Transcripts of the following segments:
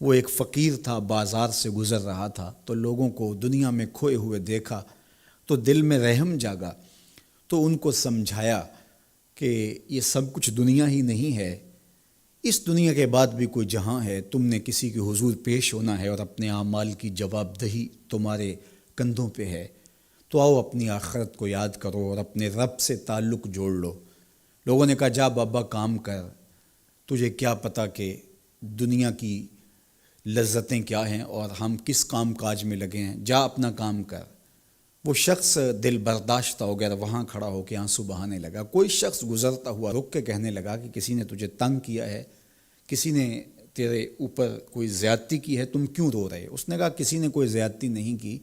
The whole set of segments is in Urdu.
وہ ایک فقیر تھا، بازار سے گزر رہا تھا تو لوگوں کو دنیا میں کھوئے ہوئے دیکھا تو دل میں رحم جاگا، تو ان کو سمجھایا کہ یہ سب کچھ دنیا ہی نہیں ہے، اس دنیا کے بعد بھی کوئی جہاں ہے، تم نے کسی کے حضور پیش ہونا ہے اور اپنے اعمال کی جواب دہی تمہارے کندھوں پہ ہے، تو آؤ اپنی آخرت کو یاد کرو اور اپنے رب سے تعلق جوڑ لو۔ لوگوں نے کہا جا بابا کام کر، تجھے کیا پتہ کہ دنیا کی لذتیں کیا ہیں اور ہم کس کام کاج میں لگے ہیں، جا اپنا کام کر۔ وہ شخص دل برداشتہ ہو گیا، وہاں کھڑا ہو کے آنسو بہانے لگا۔ کوئی شخص گزرتا ہوا رک کے کہنے لگا کہ کسی نے تجھے تنگ کیا ہے، کسی نے تیرے اوپر کوئی زیادتی کی ہے، تم کیوں رو رہے؟ اس نے کہا کسی نے کوئی زیادتی نہیں کی،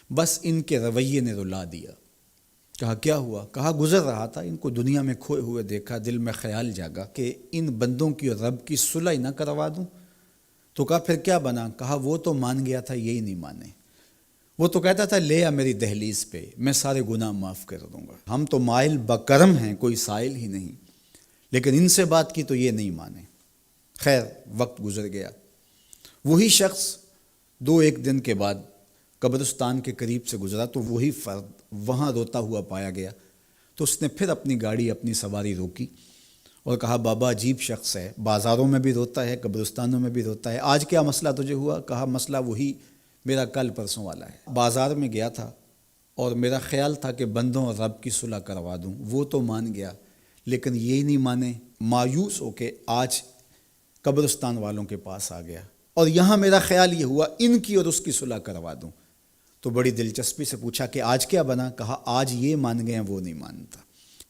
بس ان کے رویے نے رلا دیا۔ کہا کیا ہوا؟ کہا گزر رہا تھا، ان کو دنیا میں کھوئے ہوئے دیکھا، دل میں خیال جاگا کہ ان بندوں کی اور رب کی صلح ہی نہ کروا دوں۔ تو کہا پھر کیا بنا؟ کہا وہ تو مان گیا تھا، یہی نہیں مانے۔ وہ تو کہتا تھا لے آ میری دہلیز پہ، میں سارے گناہ معاف کر دوں گا، ہم تو مائل بکرم ہیں، کوئی سائل ہی نہیں، لیکن ان سے بات کی تو یہ نہیں مانے۔ خیر وقت گزر گیا، وہی شخص دو ایک دن کے بعد قبرستان کے قریب سے گزرا تو وہی فرد وہاں روتا ہوا پایا گیا۔ تو اس نے پھر اپنی گاڑی، اپنی سواری روکی اور کہا بابا عجیب شخص ہے، بازاروں میں بھی روتا ہے، قبرستانوں میں بھی روتا ہے، آج کیا مسئلہ تجھے ہوا؟ کہا مسئلہ وہی میرا کل پرسوں والا ہے، بازار میں گیا تھا اور میرا خیال تھا کہ بندوں اور رب کی صلح کروا دوں، وہ تو مان گیا لیکن یہی نہیں مانے، مایوس ہو کے آج قبرستان والوں کے پاس آ گیا اور یہاں میرا خیال یہ ہوا ان کی اور اس کی صلح کروا دوں۔ تو بڑی دلچسپی سے پوچھا کہ آج کیا بنا؟ کہا آج یہ مان گئے ہیں، وہ نہیں مانتا۔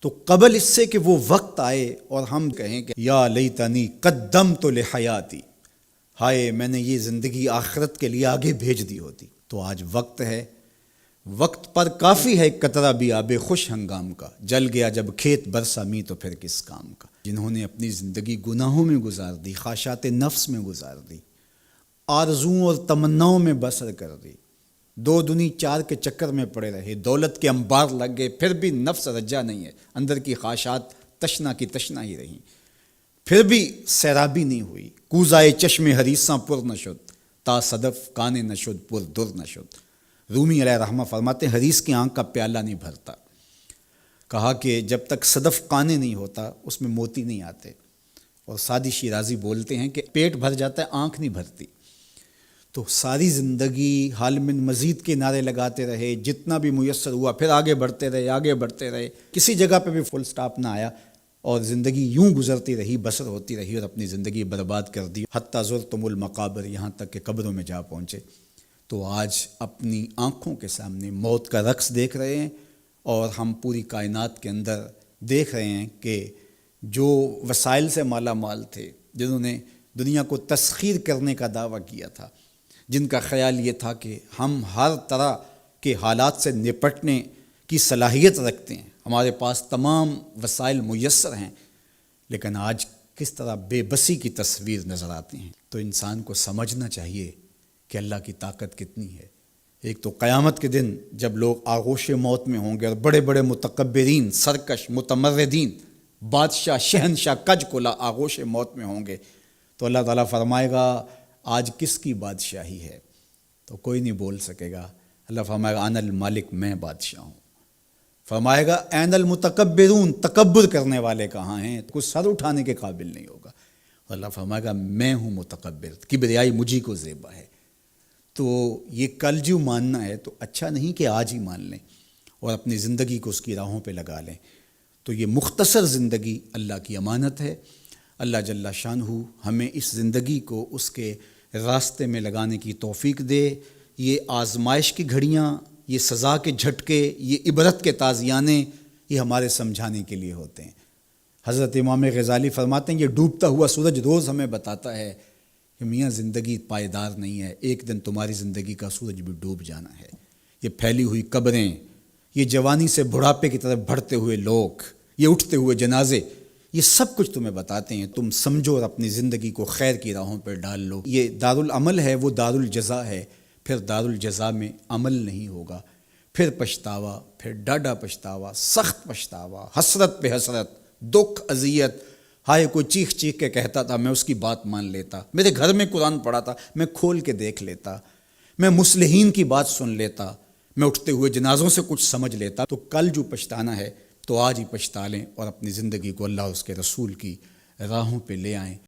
تو قبل اس سے کہ وہ وقت آئے اور ہم کہیں کہ یا لیتنی قدمت لحیاتی، ہائے میں نے یہ زندگی آخرت کے لیے آگے بھیج دی ہوتی، تو آج وقت ہے، وقت پر کافی ہے ایک قطرہ بھی آب خوش ہنگام کا، جل گیا جب کھیت برسا می تو پھر کس کام کا۔ جنہوں نے اپنی زندگی گناہوں میں گزار دی، خواہشات نفس میں گزار دی، آرزوؤں اور تمناؤں میں بسر کر دی، دو دنی چار کے چکر میں پڑے رہے، دولت کے انبار لگ گئے، پھر بھی نفس رجا نہیں ہے، اندر کی خواہشات تشنا کی تشنا ہی رہیں، پھر بھی سیرابی نہیں ہوئی، کوزائے چشم حریصاں پر نشد، تا صدف کانے نشد پر در نشد۔ رومی علیہ رحمہ فرماتے ہیں حریص کی آنکھ کا پیالہ نہیں بھرتا، کہا کہ جب تک صدف کانے نہیں ہوتا اس میں موتی نہیں آتے، اور سادی شیرازی بولتے ہیں کہ پیٹ بھر جاتا ہے آنکھ نہیں بھرتی۔ تو ساری زندگی حال من مزید کے نعرے لگاتے رہے، جتنا بھی میسر ہوا پھر آگے بڑھتے رہے، آگے بڑھتے رہے، کسی جگہ پہ بھی فل سٹاپ نہ آیا اور زندگی یوں گزرتی رہی، بسر ہوتی رہی اور اپنی زندگی برباد کر دی، حتیٰ زرتم المقابر، یہاں تک کہ قبروں میں جا پہنچے۔ تو آج اپنی آنکھوں کے سامنے موت کا رقص دیکھ رہے ہیں اور ہم پوری کائنات کے اندر دیکھ رہے ہیں کہ جو وسائل سے مالا مال تھے، جنہوں نے دنیا کو تسخیر کرنے کا دعویٰ کیا تھا، جن کا خیال یہ تھا کہ ہم ہر طرح کے حالات سے نپٹنے کی صلاحیت رکھتے ہیں، ہمارے پاس تمام وسائل میسر ہیں، لیکن آج کس طرح بے بسی کی تصویر نظر آتی ہیں۔ تو انسان کو سمجھنا چاہیے کہ اللہ کی طاقت کتنی ہے۔ ایک تو قیامت کے دن جب لوگ آغوش موت میں ہوں گے اور بڑے بڑے متکبرین، سرکش، متمردین، بادشاہ، شہنشاہ، کج کلا آغوش موت میں ہوں گے، تو اللہ تعالیٰ فرمائے گا آج کس کی بادشاہی ہے؟ تو کوئی نہیں بول سکے گا۔ اللہ فرمائے گا انا المالک، میں بادشاہ ہوں۔ فرمائے گا این المتکبرون، تکبر کرنے والے کہاں ہیں؟ کچھ سر اٹھانے کے قابل نہیں ہوگا۔ اللہ فرمائے گا میں ہوں متکبر، کبریائی مجھی کو زیبا ہے۔ تو یہ کل جو ماننا ہے تو اچھا نہیں کہ آج ہی مان لیں اور اپنی زندگی کو اس کی راہوں پہ لگا لیں۔ تو یہ مختصر زندگی اللہ کی امانت ہے، اللہ جل شانہ ہمیں اس زندگی کو اس کے راستے میں لگانے کی توفیق دے۔ یہ آزمائش کی گھڑیاں، یہ سزا کے جھٹکے، یہ عبرت کے تازیانے، یہ ہمارے سمجھانے کے لیے ہوتے ہیں۔ حضرت امام غزالی فرماتے ہیں یہ ڈوبتا ہوا سورج روز ہمیں بتاتا ہے کہ میاں زندگی پائیدار نہیں ہے، ایک دن تمہاری زندگی کا سورج بھی ڈوب جانا ہے۔ یہ پھیلی ہوئی قبریں، یہ جوانی سے بڑھاپے کی طرف بڑھتے ہوئے لوگ، یہ اٹھتے ہوئے جنازے، یہ سب کچھ تمہیں بتاتے ہیں، تم سمجھو اور اپنی زندگی کو خیر کی راہوں پر ڈال لو۔ یہ دارالعمل ہے، وہ دارالجزا ہے، پھر دارالجزا میں عمل نہیں ہوگا، پھر پچھتاوا، پھر ڈاڈا پچھتاوا، سخت پچھتاوا، حسرت پہ حسرت، دکھ، اذیت، ہائے کوئی چیخ چیخ کے کہتا تھا، میں اس کی بات مان لیتا، میرے گھر میں قرآن پڑھا تھا، میں کھول کے دیکھ لیتا، میں مصلحین کی بات سن لیتا، میں اٹھتے ہوئے جنازوں سے کچھ سمجھ لیتا۔ تو کل جو پچھتانا ہے تو آج ہی پچھتا لیں اور اپنی زندگی کو اللہ اس کے رسول کی راہوں پہ لے آئیں۔